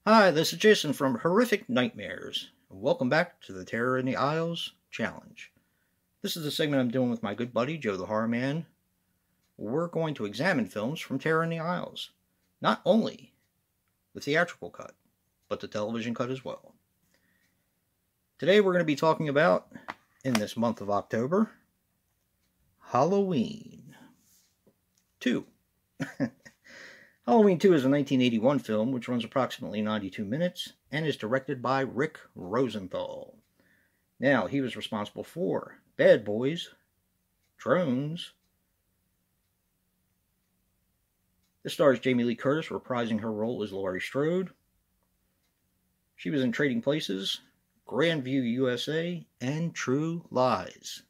Hi, this is Jason from Horrific Nightmares. Welcome back to the Terror in the Isles Challenge. This is a segment I'm doing with my good buddy, Joe the Horror Man. We're going to examine films from Terror in the Isles. Not only the theatrical cut, but the television cut as well. Today we're going to be talking about, in this month of October, Halloween 2. Halloween 2 is a 1981 film which runs approximately 92 minutes and is directed by Rick Rosenthal. Now, he was responsible for Bad Boys, Drones. This stars Jamie Lee Curtis reprising her role as Laurie Strode. She was in Trading Places, Grandview USA, and True Lies.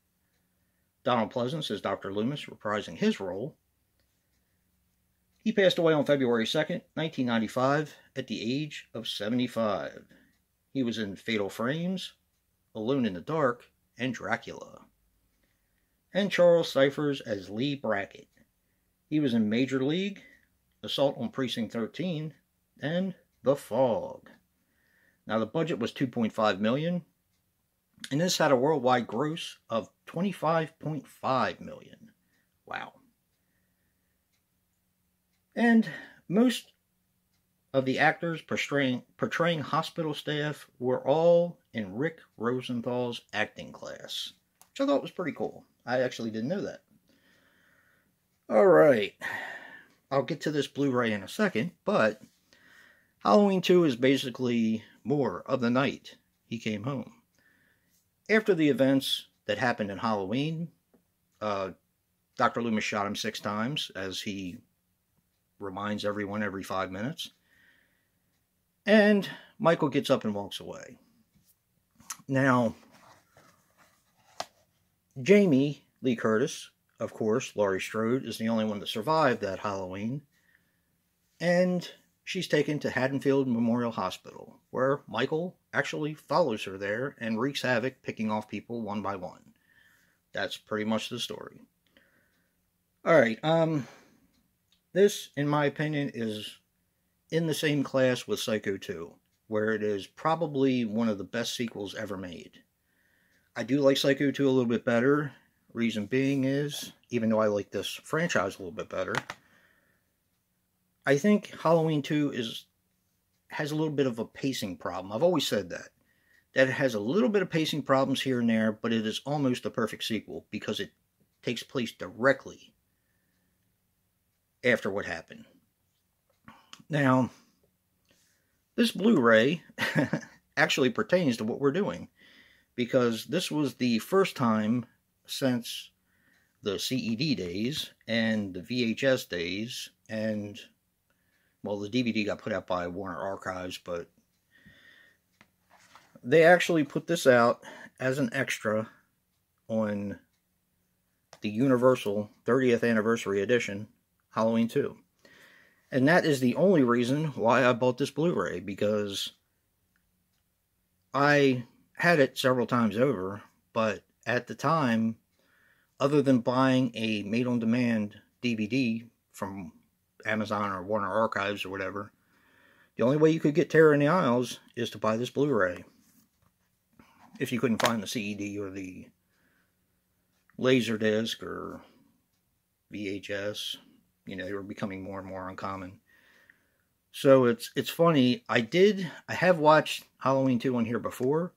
Donald Pleasance as Dr. Loomis reprising his role. He passed away on February 2nd, 1995, at the age of 75. He was in Fatal Frames, Alone in the Dark, and Dracula. And Charles Cyphers as Lee Brackett. He was in Major League, Assault on Precinct 13, and The Fog. Now, the budget was $2.5 million, and this had a worldwide gross of $25.5 million. Wow. And most of the actors portraying hospital staff were all in Rick Rosenthal's acting class, which I thought was pretty cool. I actually didn't know that. Alright, I'll get to this Blu-ray in a second, but Halloween 2 is basically more of the night he came home. After the events that happened in Halloween, Dr. Loomis shot him 6 times, as he reminds everyone every 5 minutes. And Michael gets up and walks away. Now, Jamie Lee Curtis, of course, Laurie Strode, is the only one to survive that Halloween. And she's taken to Haddonfield Memorial Hospital, where Michael actually follows her there and wreaks havoc, picking off people one by one. That's pretty much the story. Alright, this, in my opinion, is in the same class with Psycho 2, where it is probably one of the best sequels ever made. I do like Psycho 2 a little bit better. Reason being is, even though I like this franchise a little bit better, I think Halloween 2 has a little bit of a pacing problem. I've always said that it has a little bit of pacing problems here and there, but it is almost a perfect sequel because it takes place directly after what happened. Now, this Blu-ray actually pertains to what we're doing, because this was the first time since the CED days and the VHS days, and, well, the DVD got put out by Warner Archives, but they actually put this out as an extra on the Universal 30th Anniversary Edition, Halloween 2. And that is the only reason why I bought this Blu-ray, because I had it several times over, but at the time, other than buying a made-on-demand DVD from Amazon or Warner Archives or whatever, the only way you could get Terror in the Isles is to buy this Blu-ray. If you couldn't find the CED or the Laserdisc or VHS, you know, they were becoming more and more uncommon. So it's funny, I have watched Halloween 2 on here before,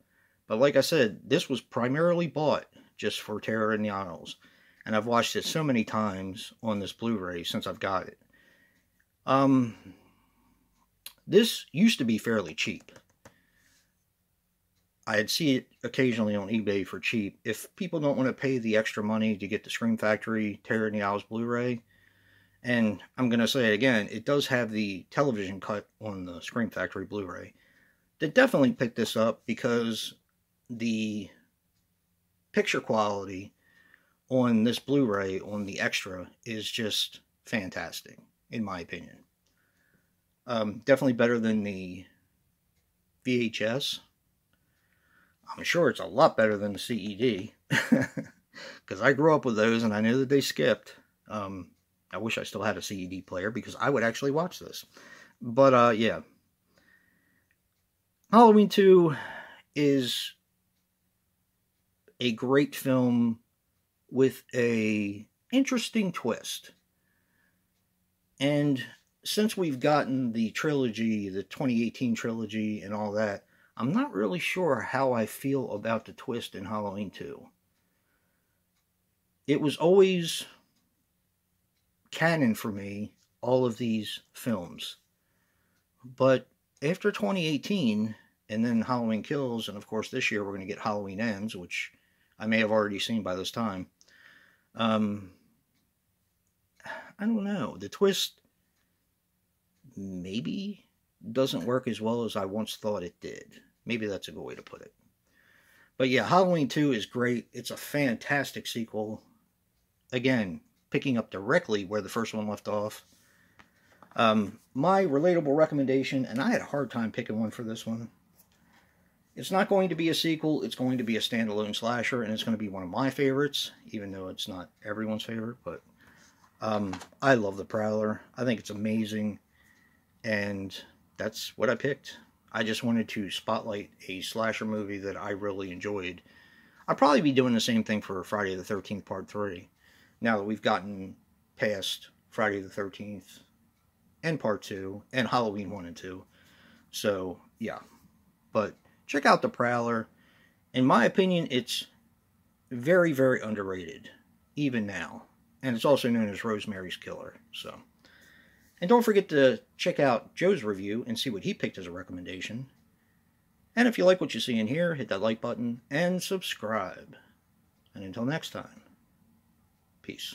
but like I said, this was primarily bought just for Terror in the Isles. And I've watched it so many times on this Blu-ray since I've got it. This used to be fairly cheap. I'd see it occasionally on eBay for cheap. If people don't want to pay the extra money to get the Scream Factory Terror in the Isles Blu-ray, and I'm going to say it again, it does have the television cut on the Scream Factory Blu-ray, they definitely pick this up because the picture quality on this Blu-ray, on the extra, is just fantastic, in my opinion. Definitely better than the VHS. I'm sure it's a lot better than the CED, because I grew up with those and I knew that they skipped. I wish I still had a CED player, because I would actually watch this. But, yeah. Halloween 2 is a great film with a interesting twist. And since we've gotten the trilogy, the 2018 trilogy and all that, I'm not really sure how I feel about the twist in Halloween 2. It was always canon for me, all of these films. But after 2018, and then Halloween Kills, and of course this year we're going to get Halloween Ends, which I may have already seen by this time. I don't know. The twist maybe doesn't work as well as I once thought it did. Maybe that's a good way to put it. But yeah, Halloween 2 is great. It's a fantastic sequel. Again, picking up directly where the first one left off. My relatable recommendation, and I had a hard time picking one for this one. It's not going to be a sequel. It's going to be a standalone slasher, and it's going to be one of my favorites, even though it's not everyone's favorite. But I love The Prowler. I think it's amazing, and that's what I picked. I just wanted to spotlight a slasher movie that I really enjoyed. I'll probably be doing the same thing for Friday the 13th Part 3, now that we've gotten past Friday the 13th and Part 2, and Halloween 1 and 2. So, yeah. But check out The Prowler. In my opinion, it's very, very underrated, even now. And it's also known as Rosemary's Killer. So, and don't forget to check out Joe's review and see what he picked as a recommendation. And if you like what you see in here, hit that like button and subscribe. And until next time, peace.